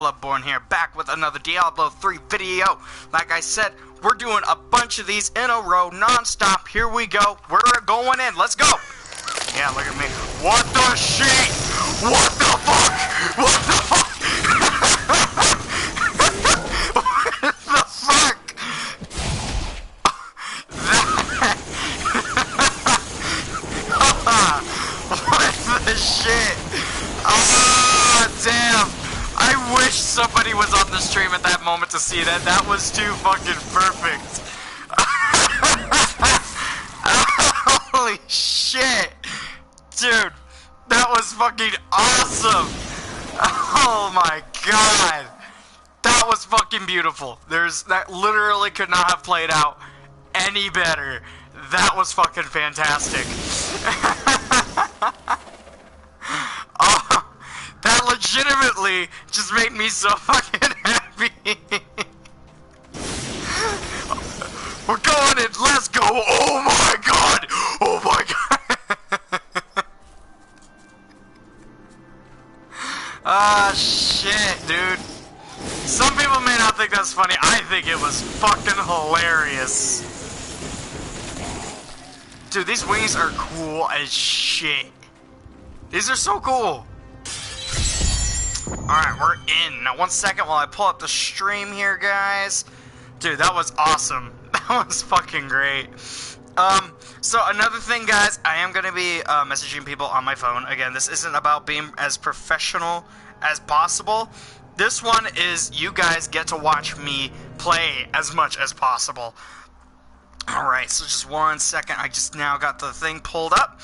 Bloodborne here, back with another Diablo 3 video. Like I said, we're doing a bunch of these in a row, non-stop. Here we go. We're going in. Let's go. Yeah, look at me. What the shit? What the fuck? What the fuck? What the fuck? What the shit? Oh, damn. I wish somebody was on the stream at that moment to see that. That was too fucking perfect. Holy shit. Dude, that was fucking awesome. Oh my god. That was fucking beautiful. That literally could not have played out any better. That was fucking fantastic. Oh, that legitimately just made me so fucking happy. We're going in. Let's go. Oh my god. Oh my god. Ah, shit, dude. Some people may not think that's funny. I think it was fucking hilarious. Dude, these wings are cool as shit. These are so cool. Alright, we're in. Now, one second while I pull up the stream here, guys. Dude, that was awesome. That was fucking great. So another thing, guys, I am going to be messaging people on my phone. Again, this isn't about being as professional as possible. This one is you guys get to watch me play as much as possible. Alright, so just one second. I just now got the thing pulled up.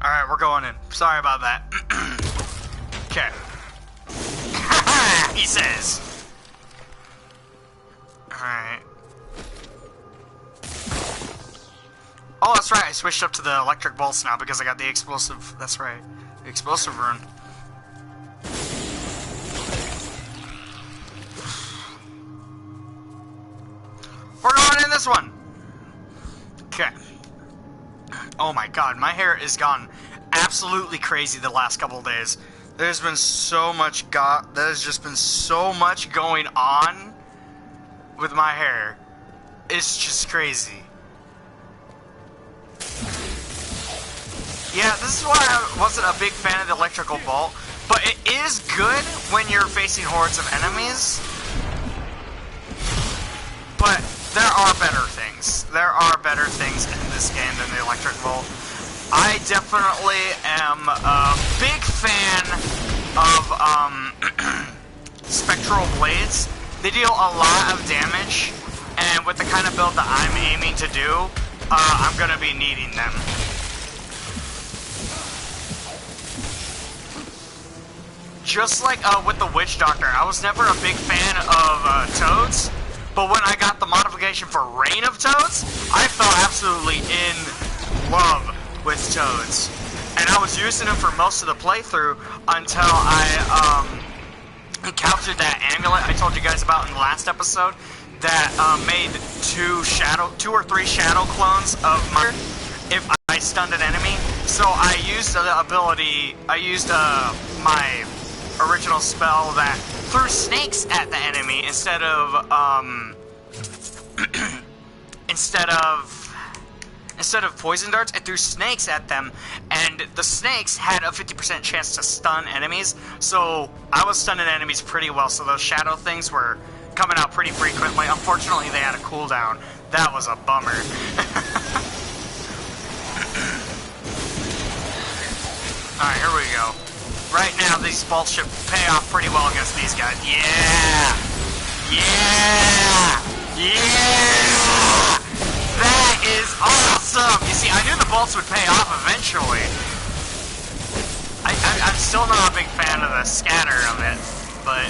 Alright, we're going in. Sorry about that. Okay. He says. Alright. Oh, that's right. I switched up to the electric bolts now because I got the explosive. That's right. The explosive rune. We're going in this one. Okay. Oh my god, my hair has gone absolutely crazy the last couple of days. There's been so much there's just been so much going on with my hair. It's just crazy. Yeah, this is why I wasn't a big fan of the electrical bolt, but it is good when you're facing hordes of enemies. But there are better things. There are better things in this game than the electric bolt. I definitely am a big fan of spectral blades. They deal a lot of damage, and with the kind of build that I'm aiming to do, I'm going to be needing them. Just like with the Witch Doctor, I was never a big fan of toads. But when I got the modification for Reign of Toads, I fell absolutely in love with toads. And I was using them for most of the playthrough until I encountered that amulet I told you guys about in the last episode that made two or three shadow clones of my if I stunned an enemy. So I used the ability, my original spell that threw snakes at the enemy instead of poison darts. It threw snakes at them, and the snakes had a 50% chance to stun enemies. So I was stunning enemies pretty well. So those shadow things were coming out pretty frequently. Unfortunately, they had a cooldown. That was a bummer. All right, here we go. Right now, these bolts should pay off pretty well against these guys. Yeah! Yeah! Yeah! That is awesome! You see, I knew the bolts would pay off eventually. I'm still not a big fan of the scatter of it, but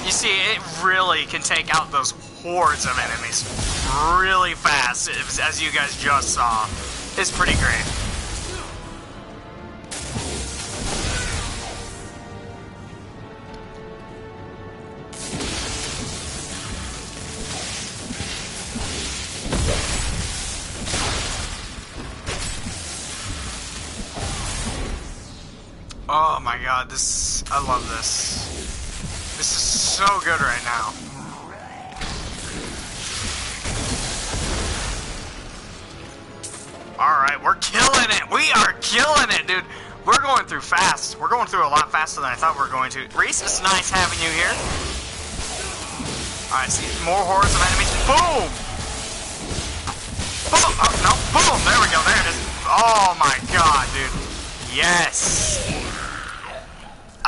you see, it really can take out those hordes of enemies really fast, as you guys just saw. It's pretty great. Oh my god, I love this. This is so good right now. Alright, we're killing it! We are killing it, dude! We're going through fast. We're going through a lot faster than I thought we were going to. Reese, it's nice having you here. Alright, see, more hordes of enemies. Boom! Boom! Oh, no, boom! There we go, there it is. Oh my god, dude. Yes!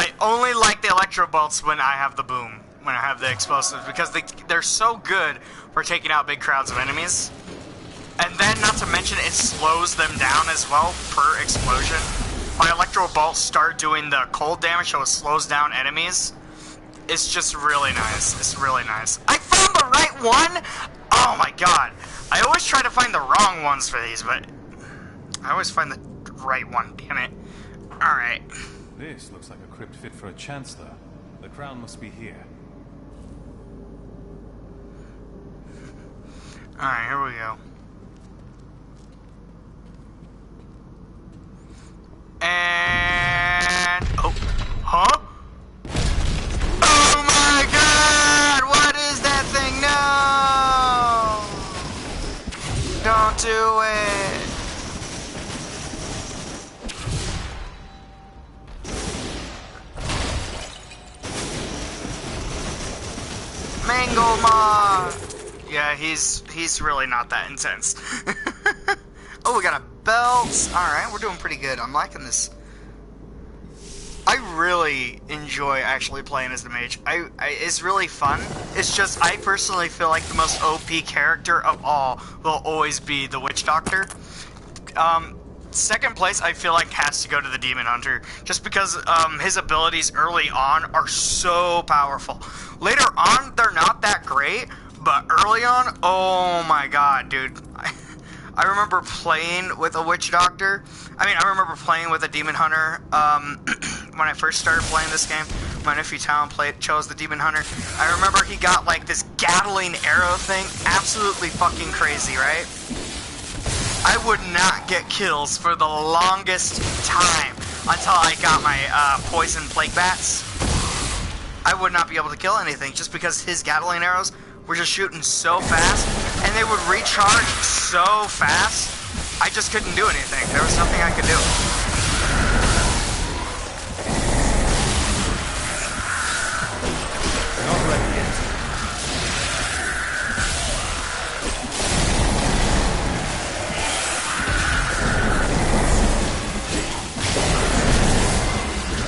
I only like the electro bolts when I have the boom. When I have the explosives. Because they're so good for taking out big crowds of enemies. And then, not to mention, it slows them down as well per explosion. My electro bolts start doing the cold damage, so it slows down enemies. It's just really nice. It's really nice. I found the right one! Oh my god. I always try to find the wrong ones for these, but I always find the right one. Damn it. Alright. This looks like a crypt fit for a chancellor. The crown must be here. Alright, here we go. And... oh. Huh? Oh my god! What is that thing? No! Don't do it! Manglemaw! Yeah, he's really not that intense. Oh, we got a belt. Alright, we're doing pretty good. I'm liking this. I really enjoy actually playing as the mage. It's really fun. It's just, I personally feel like the most OP character of all will always be the Witch Doctor. Second place, I feel like, has to go to the Demon Hunter. Just because his abilities early on are so powerful. Later on, they're not that great. But early on, oh my god, dude. I remember playing with a Witch Doctor. I remember playing with a Demon Hunter when I first started playing this game. My nephew Talon chose the Demon Hunter. I remember he got like this Gatling arrow thing. Absolutely fucking crazy, right? I would not get kills for the longest time until I got my poison plague bats. I would not be able to kill anything just because his Gatling arrows were just shooting so fast, and they would recharge so fast, I just couldn't do anything. There was nothing I could do. Not ready yet.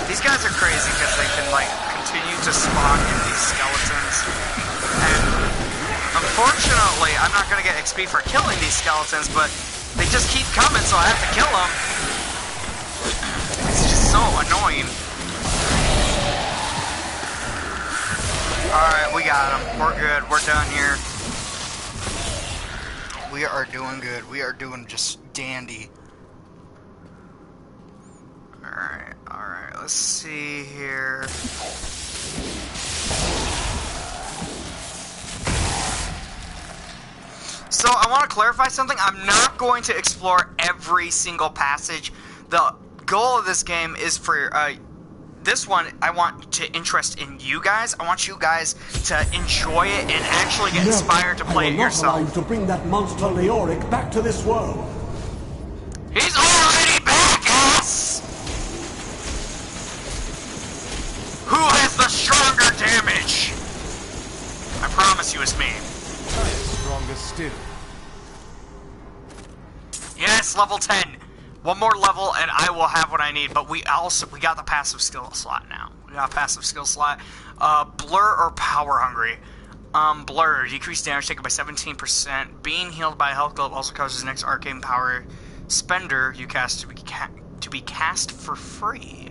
These guys are crazy because they can, like, continue to spawn in these skeletons. And unfortunately, I'm not going to get XP for killing these skeletons, but they just keep coming, so I have to kill them. It's just so annoying. Alright, we got them. We're good. We're done here. We are doing good. We are doing just dandy. Alright, alright. Let's see here. So, I want to clarify something. I'm not going to explore every single passage. The goal of this game is for, this one, I want to interest in you guys. I want you guys to enjoy it and actually get inspired to play it yourself. I will not allow you to bring that monster Leoric back to this world. He's already back, ass! Who has the stronger damage? I promise you it's me. Stronger still. Yes, level 10. One more level and I will have what I need. But we got the passive skill slot now. We got a passive skill slot. Blur or Power Hungry. Blur, decreased damage taken by 17%. Being healed by a health glove also causes the next arcane power spender you cast to be cast for free.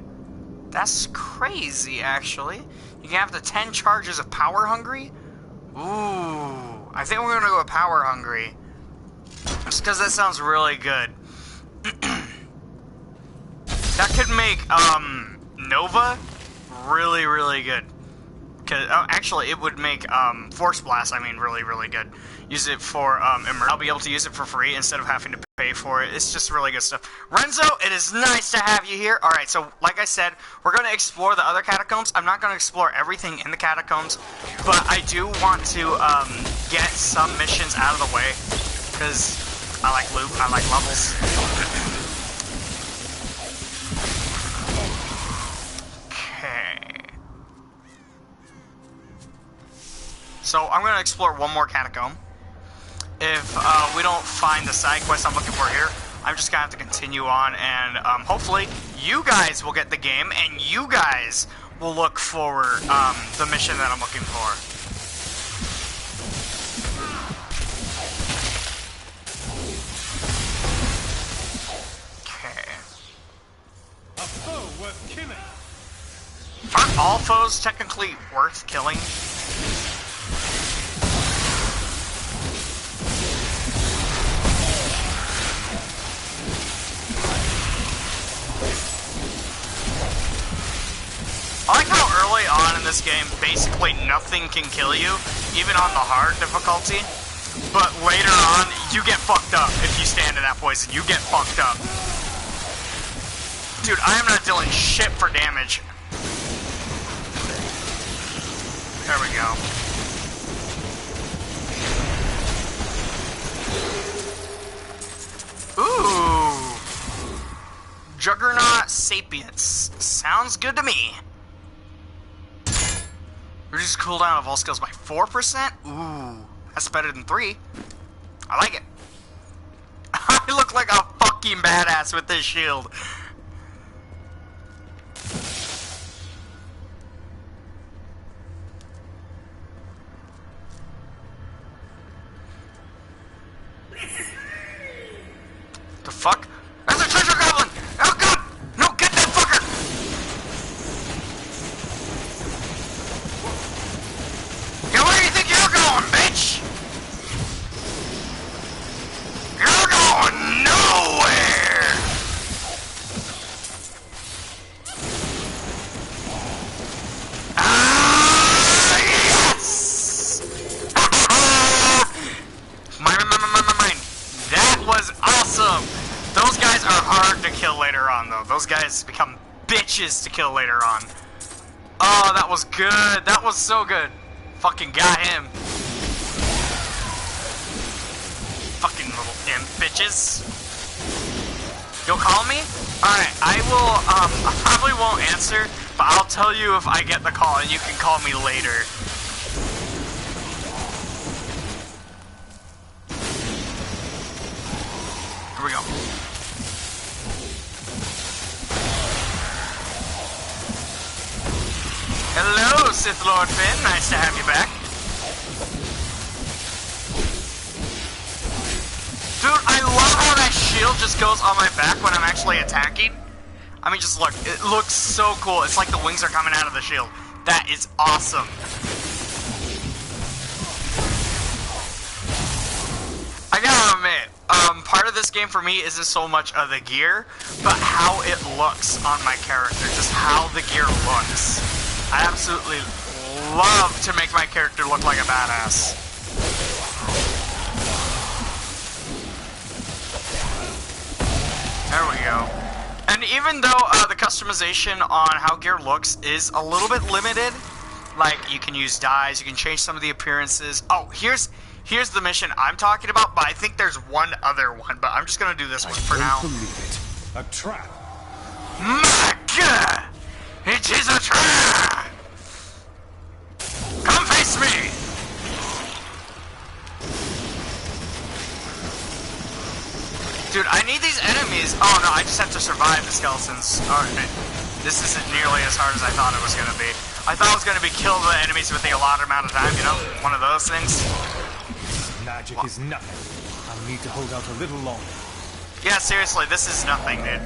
That's crazy, actually. You can have the 10 charges of Power Hungry. Ooh, I think we're gonna go with Power Hungry. Just because that sounds really good. That could make, Nova really, really good. Cause, actually, it would make Force Blast, I mean, really, really good. Use it for I'll be able to use it for free instead of having to pay for it. It's just really good stuff. Renzo, it is nice to have you here. Alright, so like I said, we're going to explore the other catacombs. I'm not going to explore everything in the catacombs, but I do want to get some missions out of the way, because I like loot, I like levels. Okay. So I'm going to explore one more catacomb. If we don't find the side quest I'm looking for here, I'm just going to have to continue on, and hopefully you guys will get the game, and you guys will look for the mission that I'm looking for. Okay. A foe worth killing. Aren't all foes technically worth killing? I like how early on in this game, basically nothing can kill you, even on the hard difficulty. But later on, you get fucked up if you stand in that poison. You get fucked up. Dude, I am not dealing shit for damage. There we go. Ooh. Juggernaut Sapience. Sounds good to me. Reduces cooldown of all skills by 4%? Ooh, that's better than 3. I like it. I look like a fucking badass with this shield. The fuck? There's a treasure goblin! Oh god! No, get that fucker! Yeah, where do you think you're going, bitch? You're going nowhere! Ah, yes! Mine. That was awesome! Those guys are hard to kill later on, though. Those guys become bitches to kill later on. Oh, that was good. That was so good. Fucking got him. Fucking little imp bitches. You'll call me? Alright, I probably won't answer, but I'll tell you if I get the call, and you can call me later. Here we go. Hello, Sith Lord Finn. Nice to have you back. Dude, I love how that shield just goes on my back when I'm actually attacking. I mean, just look. It looks so cool. It's like the wings are coming out of the shield. That is awesome. I gotta admit, part of this game for me isn't so much of the gear, but how it looks on my character. Just how the gear looks. I absolutely love to make my character look like a badass. There we go. And even though the customization on how gear looks is a little bit limited, like you can use dyes, you can change some of the appearances. Oh, here's the mission I'm talking about, but I think there's one other one, but I'm just gonna do this one for now. I don't believe it. A trap. My God! It is a trap! Come face me! Dude, I need these enemies. Oh no, I just have to survive the skeletons. Alright. This isn't nearly as hard as I thought it was gonna be. I thought it was gonna be kill the enemies within a allotted amount of time, you know? One of those things. Magic is nothing. I'll need to hold out a little longer. Yeah, seriously, this is nothing, dude.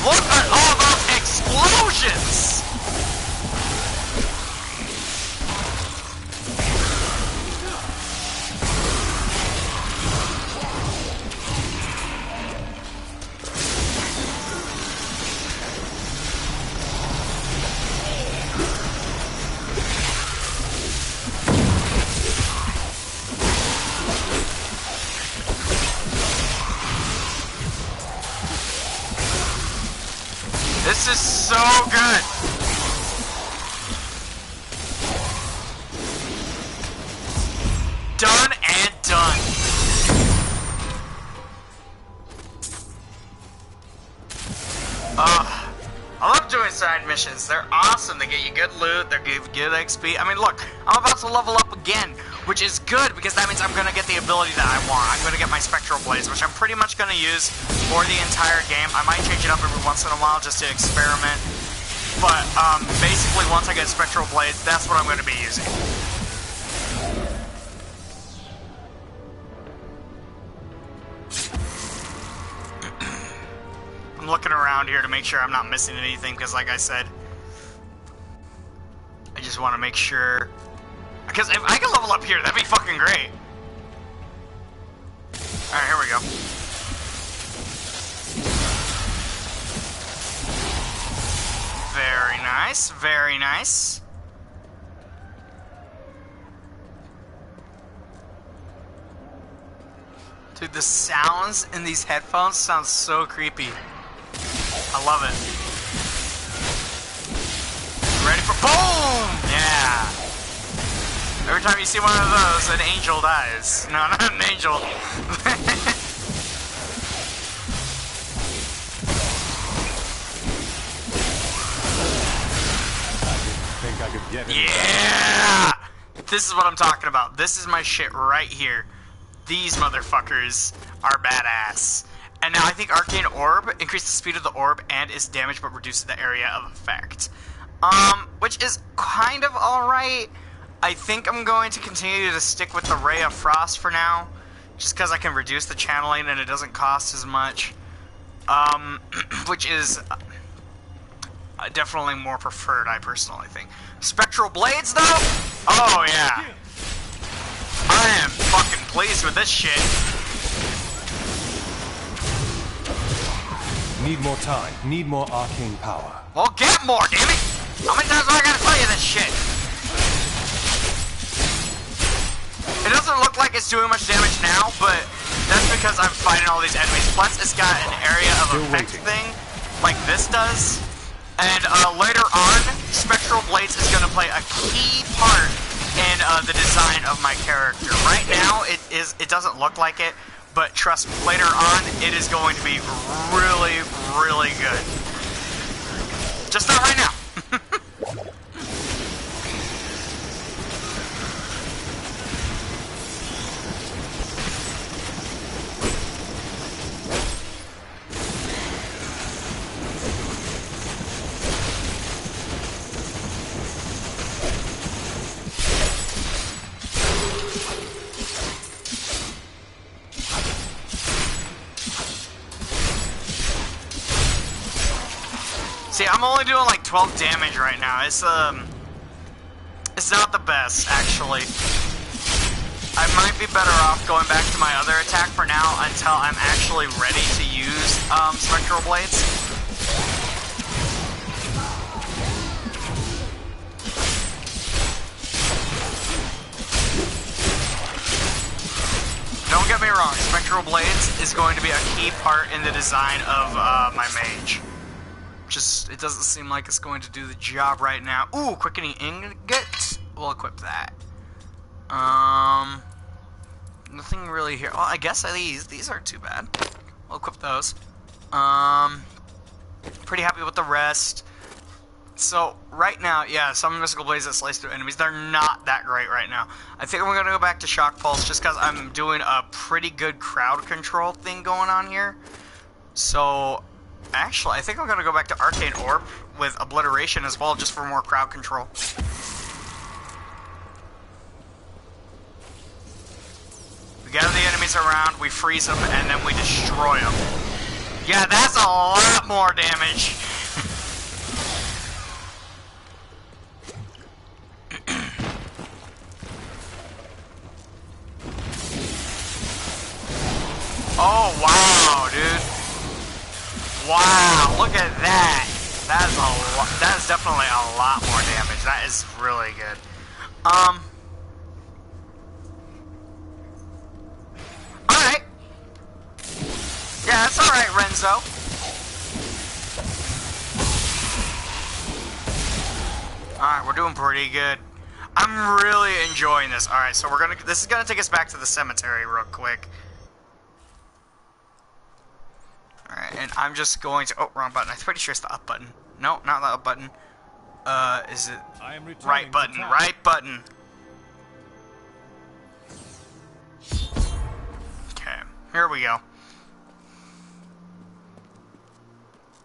Look at all those explosions! This is so good. Done and done. I love doing side missions. They're awesome. They get you good loot. They give you good XP. I mean, look, I'm about to level up again, which is good because that means I'm going to get the ability that I want. I'm going to get my Spectral Blades, which I'm pretty much going to use for the entire game. I might change it up every once in a while just to experiment. But basically, once I get Spectral Blades, that's what I'm going to be using. I'm looking around here to make sure I'm not missing anything because, like I said, I just want to make sure. Because if I can level up here, that'd be fucking great. Alright, here we go. Very nice, very nice. Dude, the sounds in these headphones sound so creepy. I love it. Ready for boom? Yeah. Every time you see one of those, an angel dies. No, not an angel. Think I could get it? Yeah! This is what I'm talking about. This is my shit right here. These motherfuckers are badass. And now I think Arcane Orb increases the speed of the orb and its damage but reduces the area of effect. Which is kind of alright. I think I'm going to continue to stick with the Ray of Frost for now. Just because I can reduce the channeling and it doesn't cost as much. Which is definitely more preferred, I personally think. Spectral Blades, though? Oh, yeah. I am fucking pleased with this shit. Need more time. Need more arcane power. Well, get more, damn it! How many times do I gotta tell you this shit? It doesn't look like it's doing much damage now, but that's because I'm fighting all these enemies. Plus, it's got an area of effect thing, like this does. And later on, Spectral Blades is gonna play a key part in the design of my character. Right now, it doesn't look like it, but trust me, later on, it is going to be really, really good. Just not right now. See, I'm only doing like 12 damage right now. It's not the best, actually. I might be better off going back to my other attack for now until I'm actually ready to use Spectral Blades. Don't get me wrong, Spectral Blades is going to be a key part in the design of my mage. Just, it doesn't seem like it's going to do the job right now. Ooh, quickening ingot. We'll equip that. Nothing really here. Well, I guess these aren't too bad. We'll equip those. Pretty happy with the rest. So, right now, yeah, some mystical blades that slice through enemies, they're not that great right now. I think I'm going to go back to Shock Pulse just because I'm doing a pretty good crowd control thing going on here. So, actually, I think I'm going to go back to Arcane Orb with Obliteration as well, just for more crowd control. We gather the enemies around, we freeze them, and then we destroy them. Yeah, that's a lot more damage. Oh, wow, dude. Wow, look at that. That is definitely a lot more damage. That is really good. Alright. Yeah, that's alright, Renzo. Alright, we're doing pretty good. I'm really enjoying this. Alright, so this is gonna take us back to the cemetery real quick. Alright, and I'm just going to... Oh, wrong button. I'm pretty sure it's the up button. No, not the up button. Is it... Right button, right button. Okay, here we go.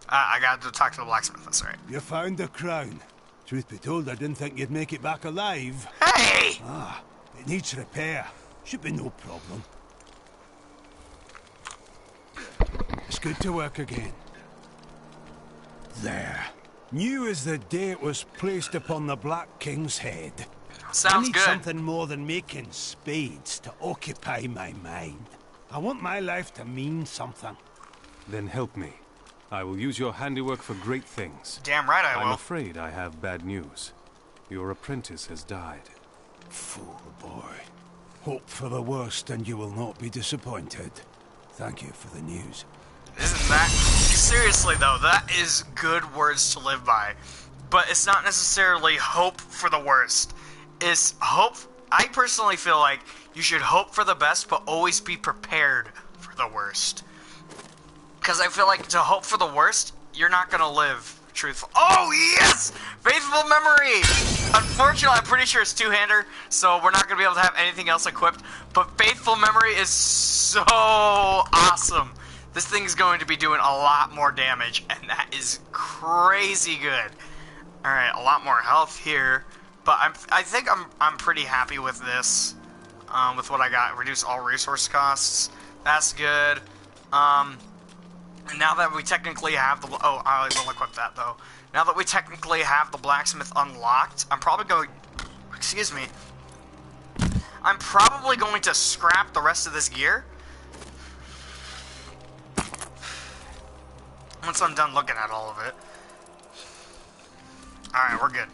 I got to talk to the blacksmith, that's right. You found the crown. Truth be told, I didn't think you'd make it back alive. Hey! Ah, it needs repair. Should be no problem. It's good to work again. There. New as the day it was placed upon the Black King's head. Sounds I need good. something more than making spades to occupy my mind. I want my life to mean something. Then help me. I will use your handiwork for great things. Damn right I will. I'm afraid I have bad news. Your apprentice has died. Fool boy. Hope for the worst and you will not be disappointed. Thank you for the news. Isn't that... Seriously, though, that is good words to live by. But it's not necessarily hope for the worst. It's hope... I personally feel like you should hope for the best, but always be prepared for the worst. Because I feel like to hope for the worst, you're not going to live truthful. Oh, yes! Faithful Memory! Unfortunately, I'm pretty sure it's two-hander, so we're not going to be able to have anything else equipped. But Faithful Memory is so awesome. This thing is going to be doing a lot more damage, and that is crazy good. Alright, a lot more health here. But I think I'm pretty happy with this. With what I got. Reduce all resource costs. That's good. Now that we technically have the... Oh, I will equip that, though. Now that we technically have the blacksmith unlocked, I'm probably going... Excuse me. I'm probably going to scrap the rest of this gear. Once I'm done looking at all of it. Alright, we're good.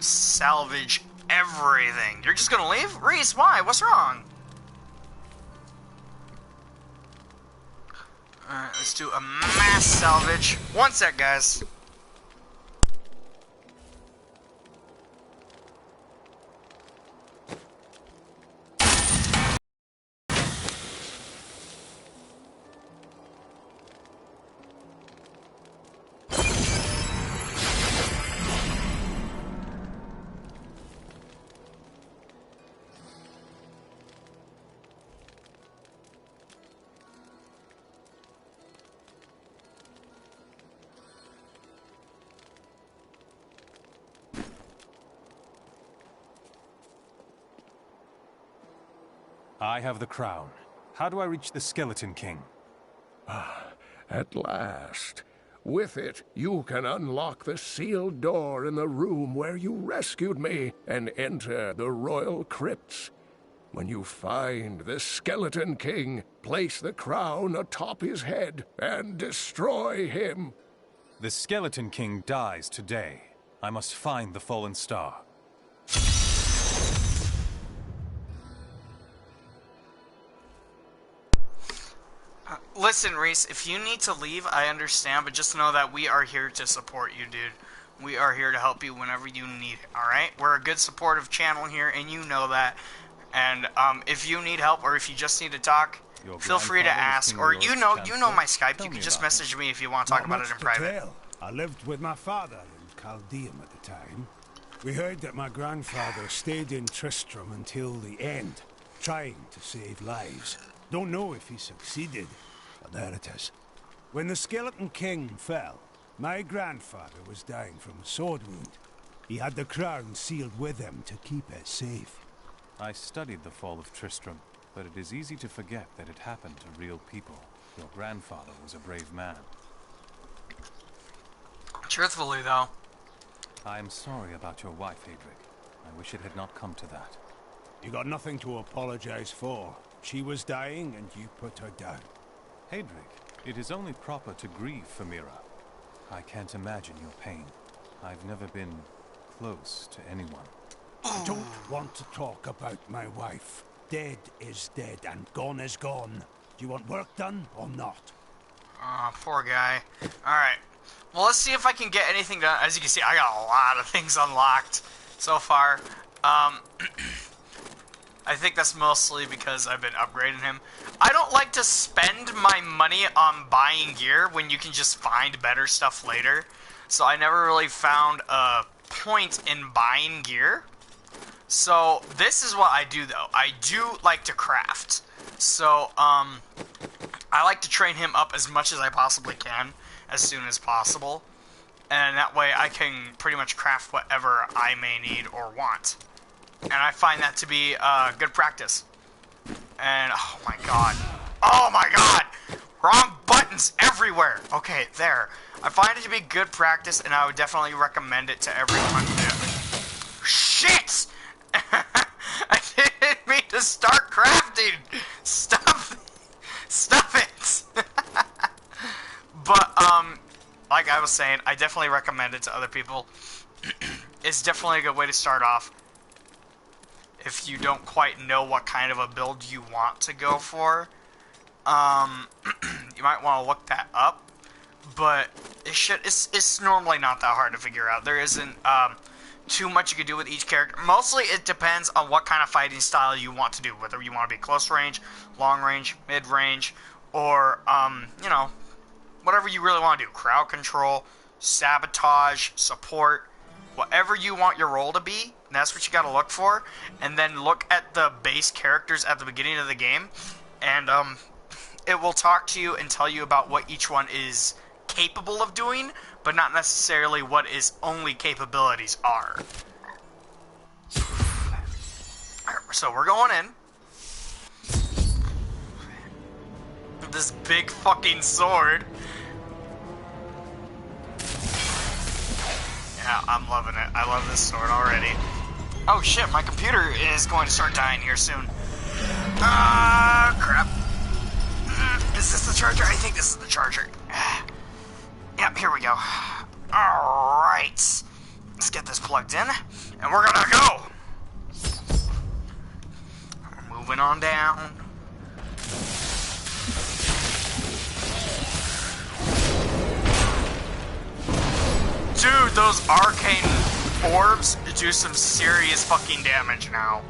Salvage everything. You're just gonna leave? Reese, why? What's wrong? Alright, let's do a mass salvage. One sec, guys. I have the crown. How do I reach the Skeleton King? At last. With it, you can unlock the sealed door in the room where you rescued me and enter the royal crypts. When you find the Skeleton King, place the crown atop his head and destroy him. The Skeleton King dies today. I must find the fallen star. Listen, Reese, if you need to leave, I understand, but just know that we are here to support you, dude. We are here to help you whenever you need it, alright? We're a good supportive channel here, and you know that. And if you need help, or if you just need to talk, feel free to ask. Or you know my Skype. You can just message me if you want to talk about it in private. I lived with my father in Chaldeum at the time. We heard that my grandfather stayed in Tristram until the end, trying to save lives. Don't know if he succeeded. But there it is. When the Skeleton King fell, my grandfather was dying from a sword wound. He had the crown sealed with him to keep it safe. I studied the fall of Tristram, but it is easy to forget that it happened to real people. Your grandfather was a brave man. Truthfully, though. I am sorry about your wife, Hadric. I wish it had not come to that. You got nothing to apologize for. She was dying and you put her down. Hadric, it is only proper to grieve for Mira. I can't imagine your pain. I've never been close to anyone. I don't want to talk about my wife. Dead is dead and gone is gone. Do you want work done or not? Poor guy. Alright. Well, let's see if I can get anything done. As you can see, I got a lot of things unlocked so far. I think that's mostly because I've been upgrading him. I don't like to spend my money on buying gear when you can just find better stuff later. So I never really found a point in buying gear. So this is what I do though. I do like to craft. So I like to train him up as much as I possibly can as soon as possible. And that way I can pretty much craft whatever I may need or want. And I find that to be good practice. And oh my god. Oh my god! Wrong buttons everywhere! Okay, there. I find it to be good practice and I would definitely recommend it to everyone. Shit! I didn't mean to start crafting! Stop it! But, like I was saying, I definitely recommend it to other people. It's definitely a good way to start off. If you don't quite know what kind of a build you want to go for, you might want to look that up. But it's normally not that hard to figure out. There isn't too much you can do with each character. Mostly it depends on what kind of fighting style you want to do. Whether you want to be close range, long range, mid range, or you know, whatever you really want to do. Crowd control, sabotage, support, whatever you want your role to be. That's what you got to look for. And then look at the base characters at the beginning of the game, and it will talk to you and tell you about what each one is capable of doing, but not necessarily what its only capabilities are. So we're going in. This big fucking sword. Yeah, I'm loving it. I love this sword already. Oh shit, my computer is going to start dying here soon. Crap. Is this the charger? I think this is the charger. Yep, here we go. Alright. Let's get this plugged in, and we're gonna go. Moving on down. Dude, those arcane orbs do some serious fucking damage now.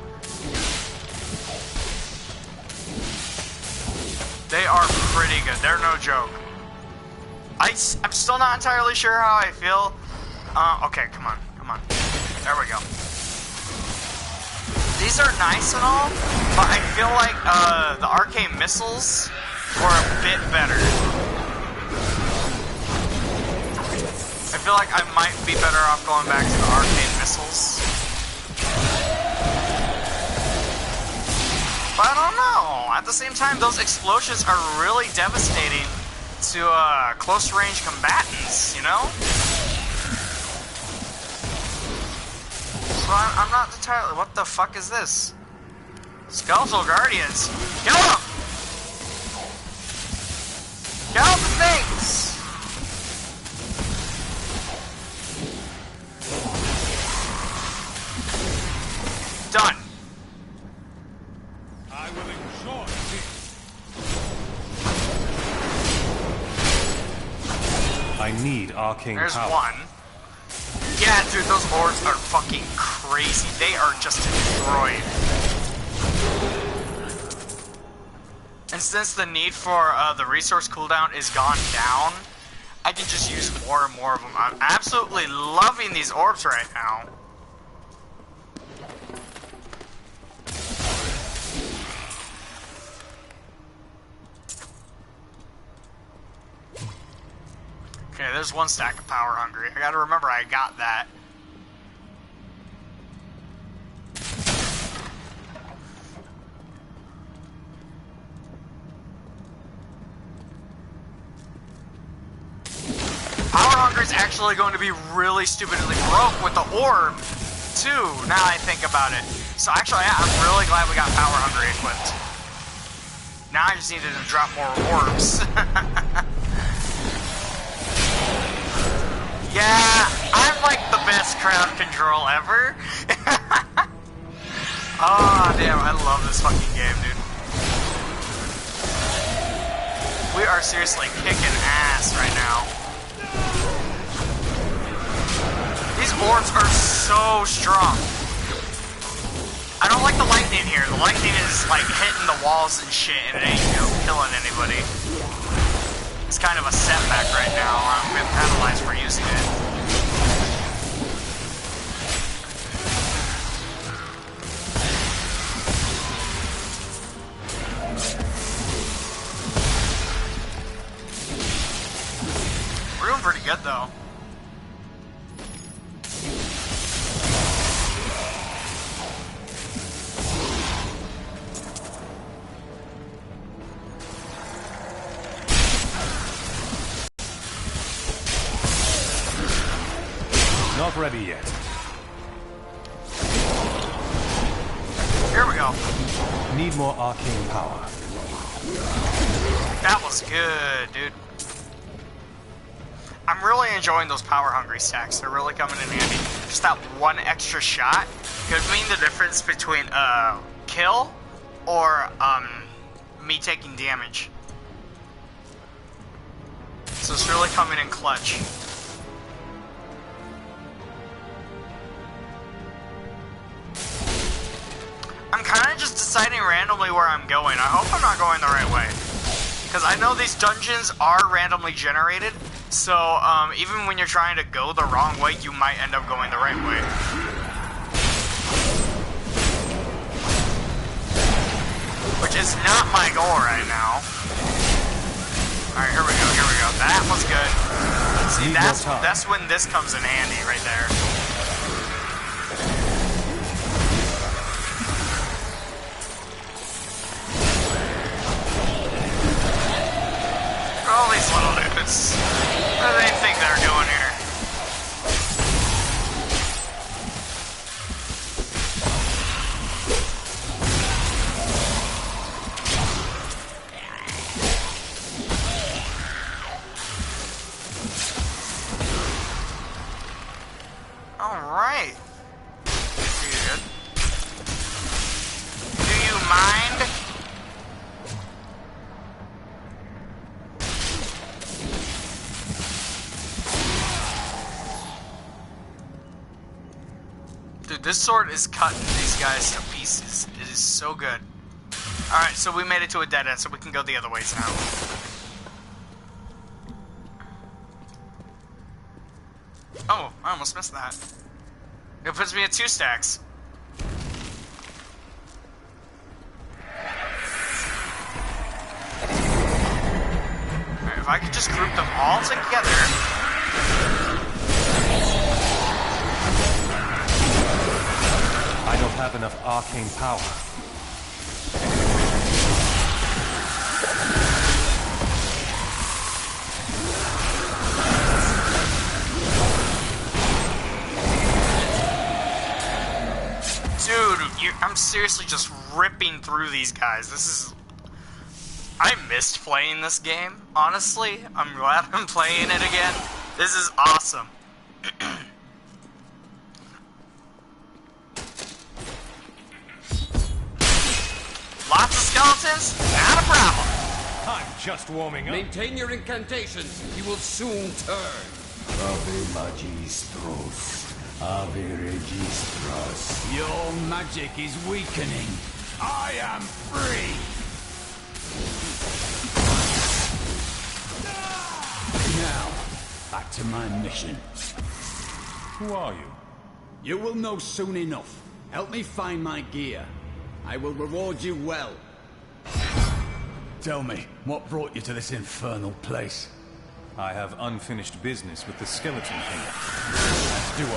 They are pretty good. They're no joke. I'm still not entirely sure how I feel. Okay, come on. There we go. These are nice and all, but I feel like the arcane missiles were a bit better. I feel like I might be better off going back to the arcane missiles. But I don't know. At the same time, those explosions are really devastating to close range combatants, you know? So I'm not entirely... What the fuck is this? Skeletal Guardians. Kill them! Kill the things! Done. I will enjoy this. I need arcane There's power. one. Yeah, dude, those orbs are fucking crazy. They are just destroyed. And since the need for the resource cooldown is gone down, I can just use more and more of them. I'm absolutely loving these orbs right now. Okay, there's one stack of Power Hungry. I gotta remember I got that. Power Hungry is actually going to be really stupidly broke with the orb, too, now I think about it. So actually, yeah, I'm really glad we got Power Hungry equipped. Now I just needed to drop more orbs. Yeah, I'm like the best crowd control ever. Oh, damn, I love this fucking game, dude. We are seriously kicking ass right now. swords are so strong. I don't like the lightning here. The lightning is like hitting the walls and shit, and it ain't, killing anybody. It's kind of a setback right now. I'm being penalized for using it. We're doing pretty good though. Not ready yet. Here we go. Need more arcane power. That was good, dude. I'm really enjoying those power-hungry stacks. They're really coming in handy. Just that one extra shot could mean the difference between kill or me taking damage. So it's really coming in clutch. I'm kind of just deciding randomly where I'm going. I hope I'm not going the right way. Because I know these dungeons are randomly generated, so even when you're trying to go the wrong way, you might end up going the right way. Which is not my goal right now. Alright, here we go, here we go. That was good. See, that's when this comes in handy right there. All these little dudes. What do they think they're doing here? Alright. Pretty good. Do you mind? Dude, this sword is cutting these guys to pieces. It is so good. Alright, so we made it to a dead end, so we can go the other ways now. Oh, I almost missed that. It puts me at 2 stacks. Alright, if I could just group them all together. I don't have enough arcane power. Dude, I'm seriously just ripping through these guys. This is... I missed playing this game, honestly. I'm glad I'm playing it again. This is awesome. Lots of skeletons? Not a problem. I'm just warming up. Maintain your incantations. He will soon turn. Ave Magistros. Ave Registros. Your magic is weakening. I am free! Now, back to my mission. Who are you? You will know soon enough. Help me find my gear. I will reward you well. Tell me, what brought you to this infernal place? I have unfinished business with the Skeleton King. As do I.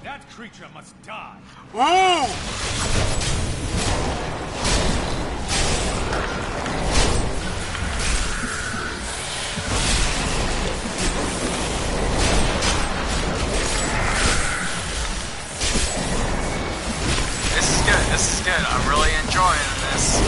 That creature must die. Ooh! This is good. I'm really enjoying this.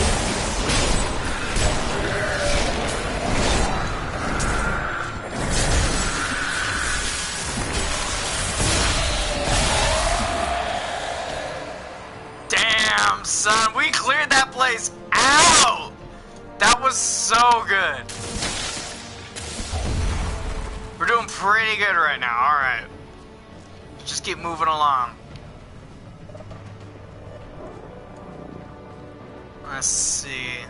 Damn! Damn, son, we cleared that place out! That was so good. We're doing pretty good right now, alright. Just keep moving along. Let's see.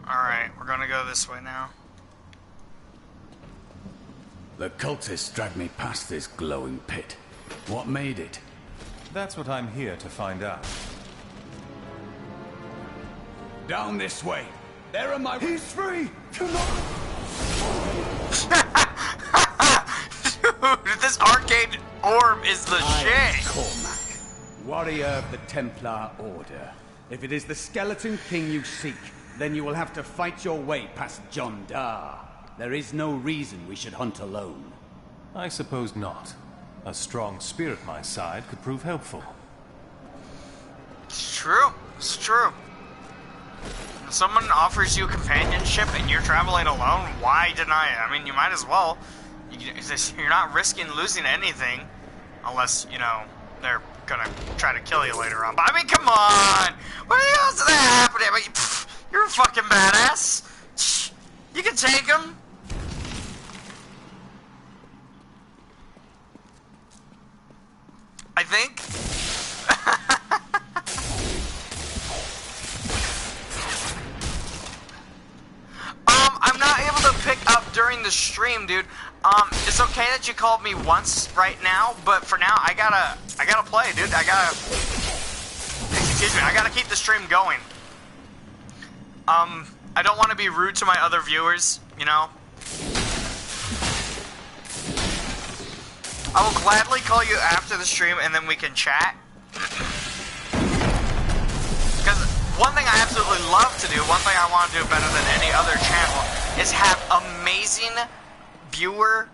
Alright, we're gonna go this way now. The cultists dragged me past this glowing pit. What made it? That's what I'm here to find out. Down this way. There are my... He's free! Dude, this arcade orb is the shit! Cormac, warrior of the Templar Order. If it is the Skeleton King you seek, then you will have to fight your way past John Dar. There is no reason we should hunt alone. I suppose not. A strong spear at my side could prove helpful. It's true. It's true. If someone offers you companionship and you're traveling alone, why deny it? I mean, you might as well. You're not risking losing anything. Unless, you know, they're gonna try to kill you later on. But I mean, come on! What else is that happening? I mean, you're a fucking badass. You can take him. I think. I'm not able to pick up during the stream, dude. It's okay that you called me once right now, but for now, I gotta play, dude. Excuse me, I gotta keep the stream going. I don't want to be rude to my other viewers, you know? I will gladly call you after the stream and then we can chat. Because one thing I absolutely love to do, one thing I want to do better than any other channel, is have amazing viewer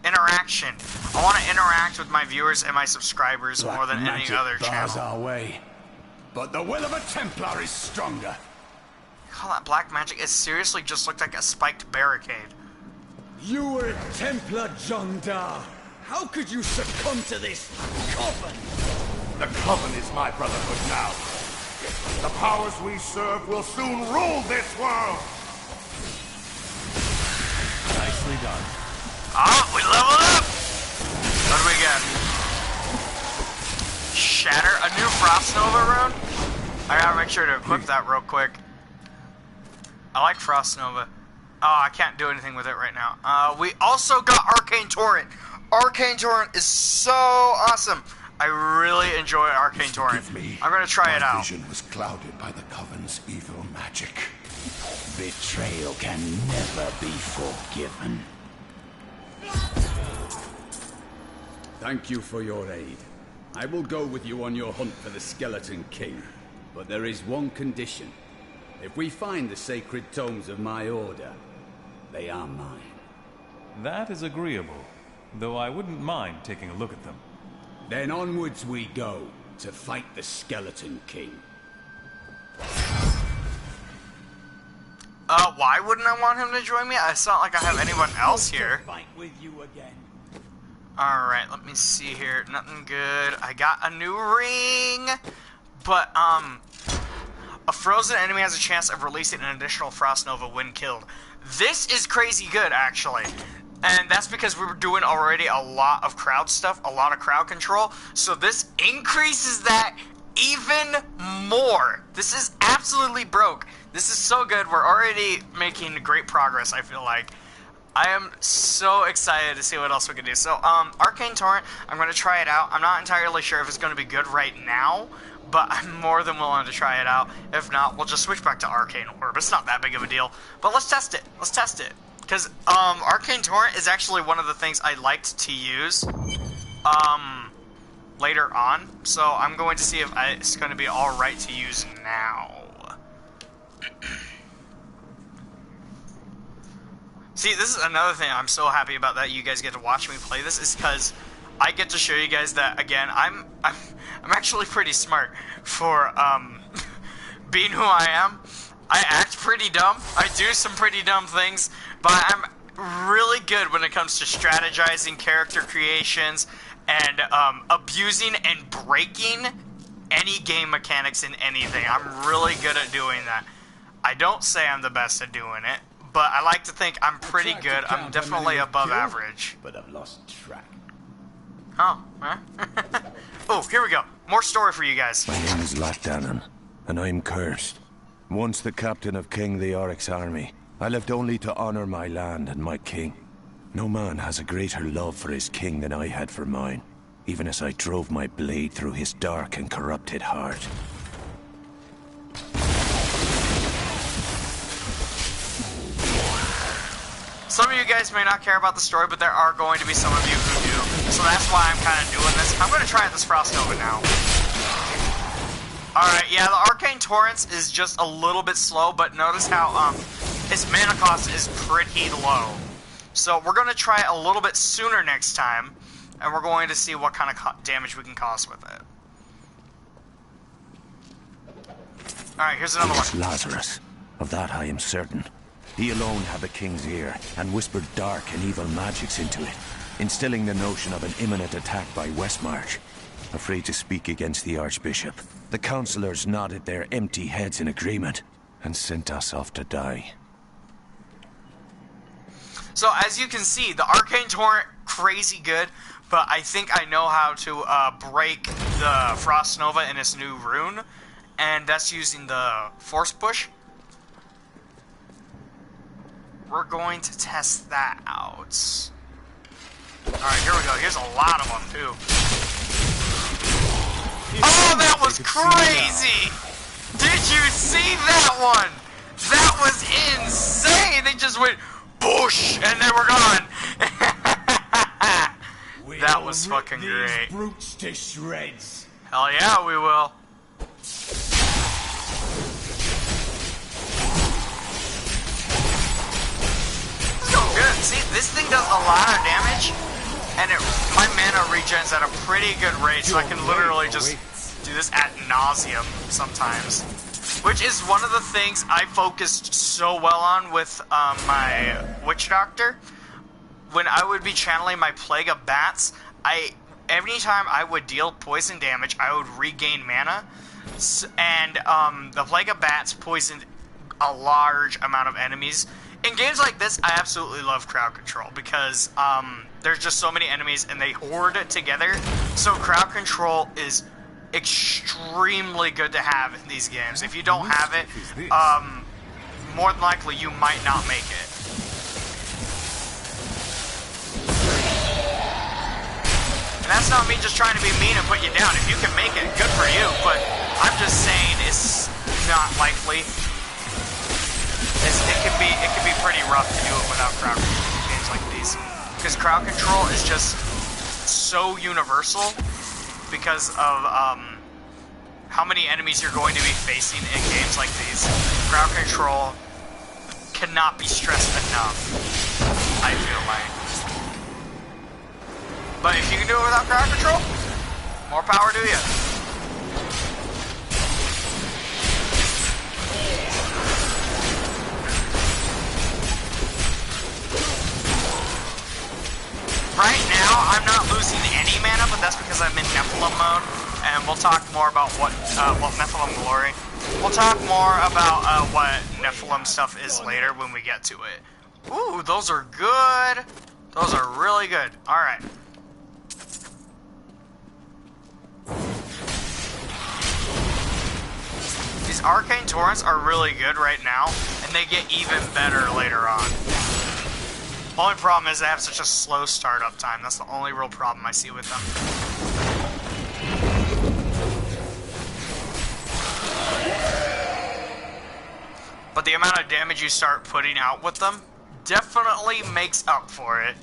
interaction. I want to interact with my viewers and my subscribers more than any other channel. Our way. But the will of a Templar is stronger. Call that black magic? It seriously just looked like a spiked barricade. You were a Templar, John Dar. How could you succumb to this coven? The Coven is my brotherhood now. The powers we serve will soon rule this world. Nicely done. Oh, we leveled up! What do we get? Shatter? A new Frost Nova rune? I gotta make sure to equip that real quick. I like Frost Nova. Oh, I can't do anything with it right now. We also got Arcane Torrent. Arcane Torrent is so awesome. I really enjoy Arcane Torrent. I'm gonna try it out. My vision was clouded by the Coven's evil magic. Betrayal can never be forgiven. Thank you for your aid. I will go with you on your hunt for the Skeleton King. But there is one condition. If we find the sacred tomes of my order, they are mine. That is agreeable, though I wouldn't mind taking a look at them. Then onwards we go, to fight the Skeleton King. Why wouldn't I want him to join me? It's not like I have anyone else here. Fight with you again. Alright, let me see here. Nothing good. I got a new ring, but, a frozen enemy has a chance of releasing an additional Frost Nova when killed. This is crazy good, actually. And that's because we were doing already a lot of crowd stuff, a lot of crowd control. So this increases that even more. This is absolutely broke. This is so good. We're already making great progress, I feel like. I am so excited to see what else we can do. So, Arcane Torrent, I'm going to try it out. I'm not entirely sure if it's going to be good right now, but I'm more than willing to try it out. If not, we'll just switch back to Arcane Orb. It's not that big of a deal. But let's test it. Let's test it. Because, Arcane Torrent is actually one of the things I liked to use, later on. So I'm going to see if it's going to be alright to use now. See, this is another thing I'm so happy about that you guys get to watch me play this, is because I get to show you guys that, again, I'm actually pretty smart for being who I am. I act pretty dumb. I do some pretty dumb things, but I'm really good when it comes to strategizing, character creations, and abusing and breaking any game mechanics in anything. I'm really good at doing that. I don't say I'm the best at doing it, but I like to think I'm pretty good. I'm definitely above average. But I've lost track. Oh, huh? Oh, here we go. More story for you guys. My name is Latdanan, and I'm cursed. Once the captain of King Leoric's army, I lived only to honor my land and my king. No man has a greater love for his king than I had for mine, even as I drove my blade through his dark and corrupted heart. Some of you guys may not care about the story, but there are going to be some of you who do. So that's why I'm kind of doing this. I'm going to try this Frost Nova now. Alright, yeah, the Arcane Torrents is just a little bit slow, but notice how his mana cost is pretty low. So we're going to try it a little bit sooner next time, and we're going to see what kind of damage we can cause with it. Alright, here's another one. It's Lazarus. Of that I am certain. He alone had the king's ear, and whispered dark and evil magics into it, instilling the notion of an imminent attack by Westmarch. Afraid to speak against the Archbishop, the councillors nodded their empty heads in agreement, and sent us off to die. So as you can see, the Arcane Torrent, crazy good, but I think I know how to break the Frost Nova in its new rune, and that's using the Force Push. We're going to test that out. Alright, here we go. Here's a lot of them, too. Oh, that was crazy! Did you see that one? That was insane! They just went, boosh, and they were gone. That was fucking great. Brutes to shreds. Hell yeah, we will. Good. See, this thing does a lot of damage, and my mana regens at a pretty good rate, so I can literally just do this ad nauseum sometimes. Which is one of the things I focused so well on with my Witch Doctor. When I would be channeling my Plague of Bats, every time I would deal poison damage, I would regain mana, and the Plague of Bats poisoned a large amount of enemies. In games like this, I absolutely love crowd control because there's just so many enemies and they horde together. So crowd control is extremely good to have in these games. If you don't have it, more than likely you might not make it. And that's not me just trying to be mean and put you down. If you can make it, good for you. But I'm just saying it's not likely. It can be pretty rough to do it without crowd control in games like these. Because crowd control is just so universal because of how many enemies you're going to be facing in games like these. Crowd control cannot be stressed enough, I feel like. But if you can do it without crowd control, more power to you. Right now, I'm not losing any mana, but that's because I'm in Nephilim mode, and we'll talk more about what Nephilim Glory. We'll talk more about what Nephilim stuff is later when we get to it. Ooh, those are good. Those are really good. Alright. These Arcane Torrents are really good right now, and they get even better later on. Only problem is they have such a slow startup time. That's the only real problem I see with them. But the amount of damage you start putting out with them definitely makes up for it.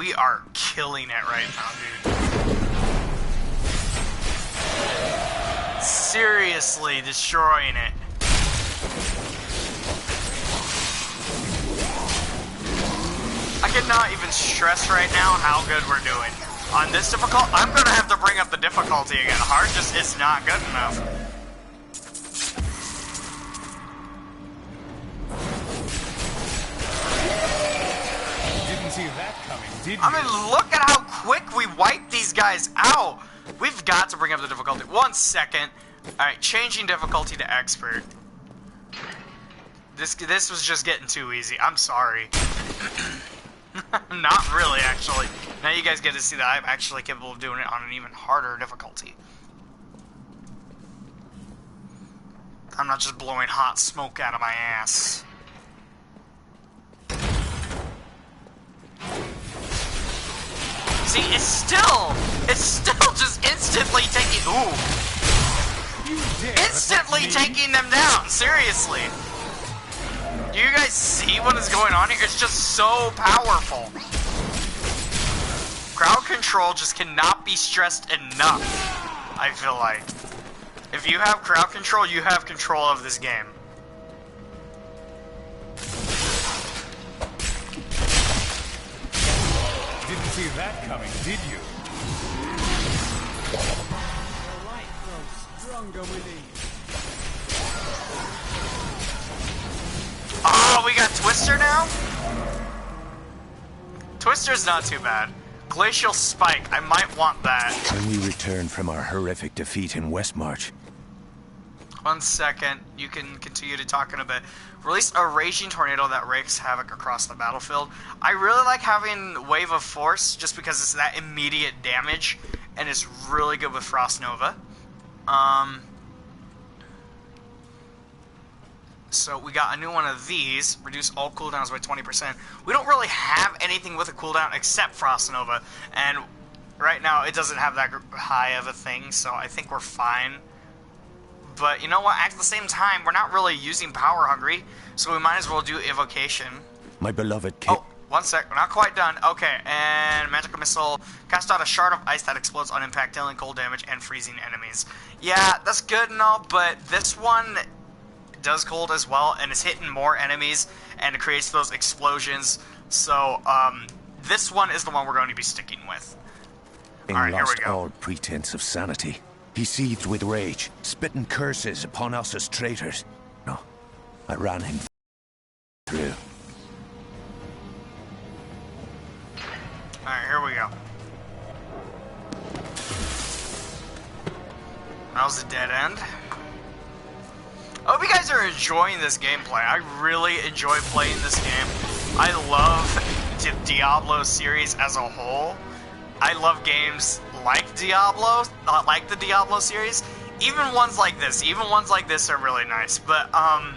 We are killing it right now, dude. Seriously destroying it. I cannot even stress right now how good we're doing. On this difficult, I'm gonna have to bring up the difficulty again. Hard just is not good enough. Didn't see that coming, did you? I mean, look at how quick we wipe these guys out. We've got to bring up the difficulty. 1 second. Alright, changing difficulty to expert. This was just getting too easy. I'm sorry. Not really, actually. Now you guys get to see that I'm actually capable of doing it on an even harder difficulty. I'm not just blowing hot smoke out of my ass. See, it's still just instantly taking, instantly taking them down, seriously. Do you guys see what is going on here? It's just so powerful. Crowd control just cannot be stressed enough, I feel like. If you have crowd control, you have control of this game. Didn't see that coming, did you? The light grows stronger within you. Oh, we got Twister now? Twister's not too bad. Glacial Spike, I might want that. When we return from our horrific defeat in Westmarch, 1 second, you can continue to talk in a bit. Release a raging tornado that wreaks havoc across the battlefield. I really like having Wave of Force, just because it's that immediate damage, and it's really good with Frost Nova. So we got a new one of these. Reduce all cooldowns by 20%. We don't really have anything with a cooldown except Frost Nova, and right now it doesn't have that high of a thing, so I think we're fine. But you know what? At the same time, we're not really using Power Hungry, so we might as well do Evocation. my beloved kid. Oh, 1 sec. We're not quite done. Okay, and Magical Missile. Cast out a shard of ice that explodes on impact, dealing cold damage and freezing enemies. Yeah, that's good and all, but this one does cold as well, and it's hitting more enemies, and it creates those explosions. So, this one is the one we're going to be sticking with. Alright, here we Lost go. all pretense of sanity. He seethed with rage, spitting curses upon us as traitors. No, I ran him through. Alright, here we go. That was a dead end. I hope you guys are enjoying this gameplay. I really enjoy playing this game. I love the Diablo series as a whole. I love games like Diablo, like the Diablo series. Even ones like this. Even ones like this are really nice. But, I'm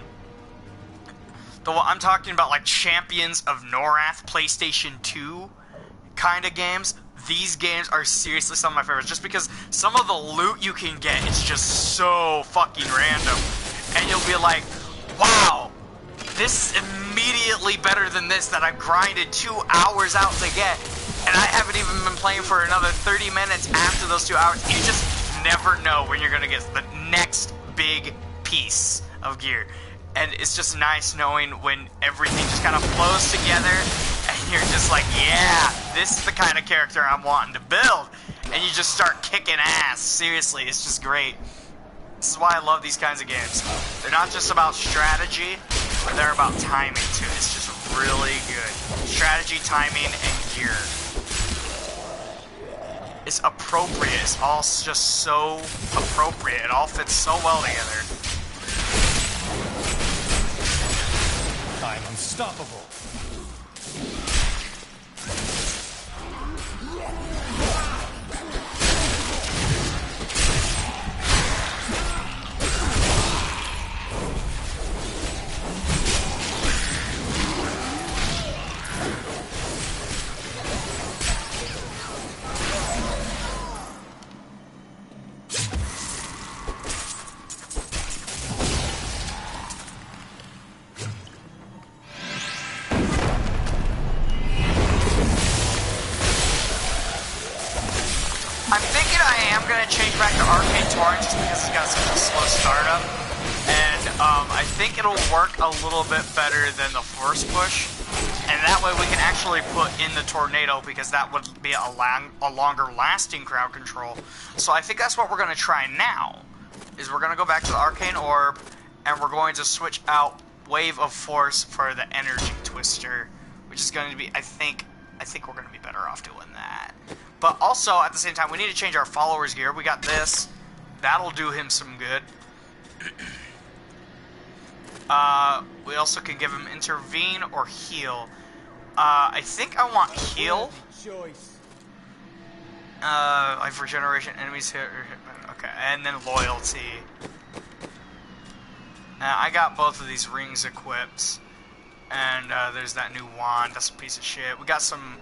talking about, like, Champions of Norath, PlayStation 2 kind of games. These games are seriously some of my favorites. Just because some of the loot you can get is just so fucking random. And you'll be like, wow, this is immediately better than this that I've grinded 2 hours out to get. And I haven't even been playing for another 30 minutes after those 2 hours. You just never know when you're going to get the next big piece of gear. And it's just nice knowing when everything just kind of flows together. And you're just like, yeah, this is the kind of character I'm wanting to build. And you just start kicking ass. Seriously, it's just great. This is why I love these kinds of games. They're not just about strategy, but they're about timing too. It's just really good. Strategy, timing, and gear. It's appropriate. It's all just so appropriate. It all fits so well together. I'm unstoppable. I am going to change back to Arcane Torrent just because it's got such a slow startup. And I think it'll work a little bit better than the Force Push. And that way we can actually put in the Tornado because that would be a longer lasting crowd control. So I think that's what we're going to try now. Is we're going to go back to the Arcane Orb and we're going to switch out Wave of Force for the Energy Twister. Which is going to be, I think we're going to be better off doing that. But also, at the same time, we need to change our followers gear. We got this. That'll do him some good. We also can give him Intervene or Heal. I think I want Heal. Life Regeneration, enemies hit. Okay, and then Loyalty. I got both of these rings equipped. And there's that new wand. That's a piece of shit. We got some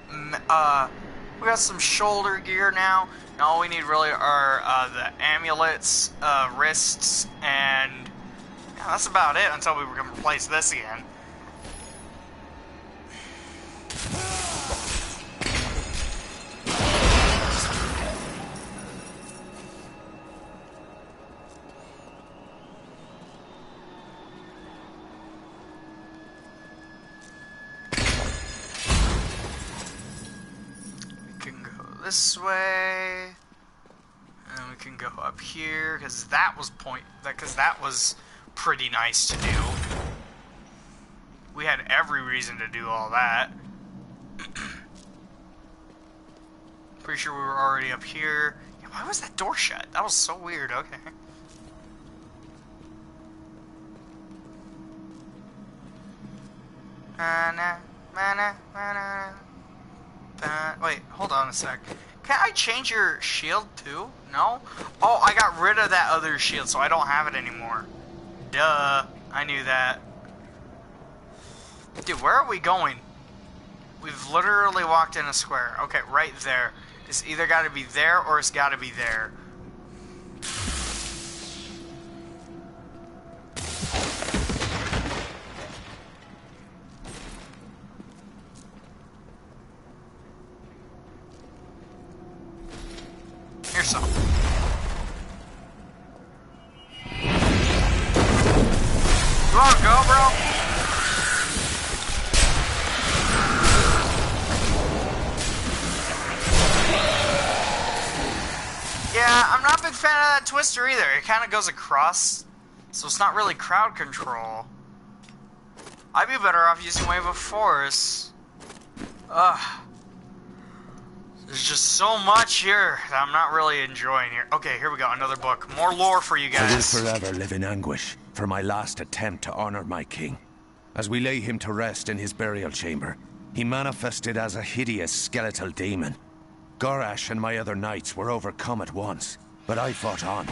shoulder gear now. And all we need really are the amulets, wrists, and yeah, that's about it until we can replace this again. This way, and we can go up here because that was pretty nice to do. We had every reason to do all that. Pretty sure we were already up here. Yeah, why was that door shut? That was so weird. Okay. Wait, hold on a sec. Can I change your shield too? No? Oh, I got rid of that other shield, so I don't have it anymore. Duh. I knew that. Dude, where are we going? We've literally walked in a square. Okay, right there. It's either got to be there or it's got to be there. Here's some. You wanna go, bro? Yeah, I'm not a big fan of that twister either. It kind of goes across, so it's not really crowd control. I'd be better off using Wave of Force. Ugh. There's just so much here that I'm not really enjoying here. Okay, here we go. Another book. More lore for you guys. I will forever live in anguish for my last attempt to honor my king. As we lay him to rest in his burial chamber, he manifested as a hideous skeletal demon. Gorash and my other knights were overcome at once, but I fought on.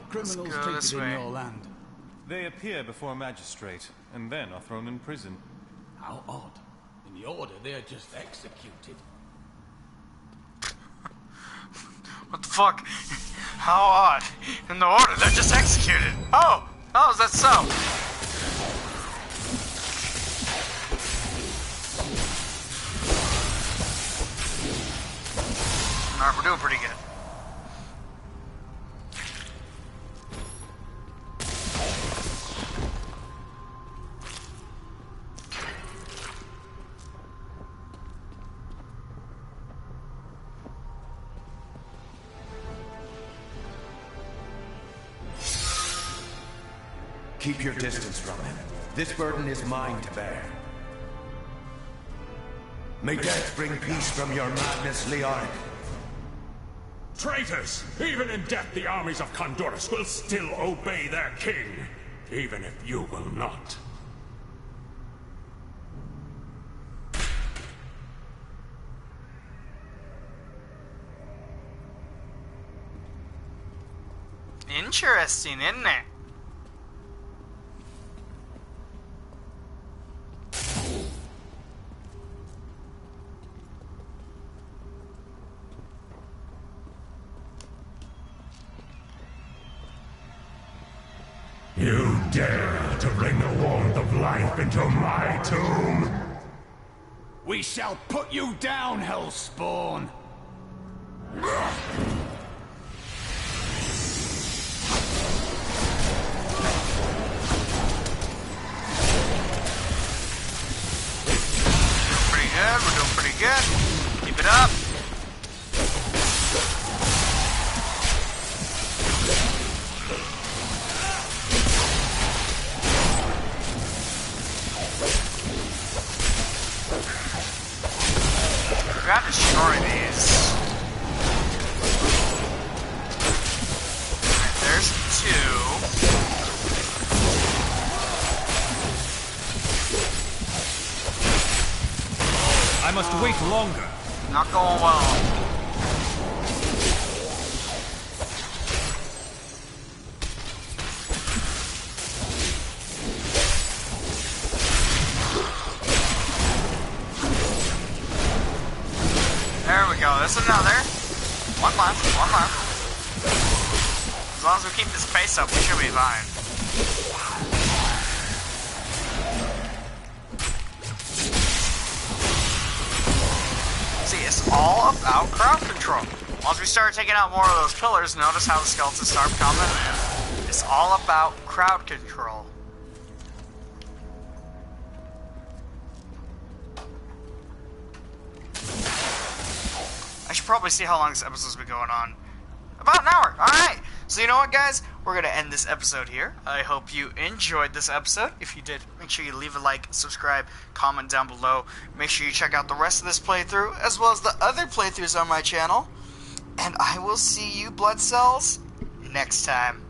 Criminals treated in your land. They appear before a magistrate, and then are thrown in prison. How odd. In the Order, they are just executed. What the fuck? How odd. In the Order, they're just executed. Oh! Oh, is that so? Alright, we're doing pretty good. Keep your distance from him. This burden is mine to bear. May death bring peace from your madness, Leoric. Traitors! Even in death, the armies of Condorus will still obey their king, even if you will not. Interesting, isn't it? You dare to bring the warmth of life into my tomb? We shall put you down, Hellspawn! Pretty good, we're doing pretty good. Keep it up. We gotta destroy these. Alright, there's 2. I must wait longer. Not going well. There we go. There's another. One left. One left. As long as we keep this pace up, we should be fine. See, it's all about crowd control. Once we start taking out more of those pillars, notice how the skeletons start coming in. It's all about crowd control. I should probably see how long this episode's been going on. About an hour. Alright. So you know what, guys? We're going to end this episode here. I hope you enjoyed this episode. If you did, make sure you leave a like, subscribe, comment down below. Make sure you check out the rest of this playthrough, as well as the other playthroughs on my channel. And I will see you, Blood Cells, next time.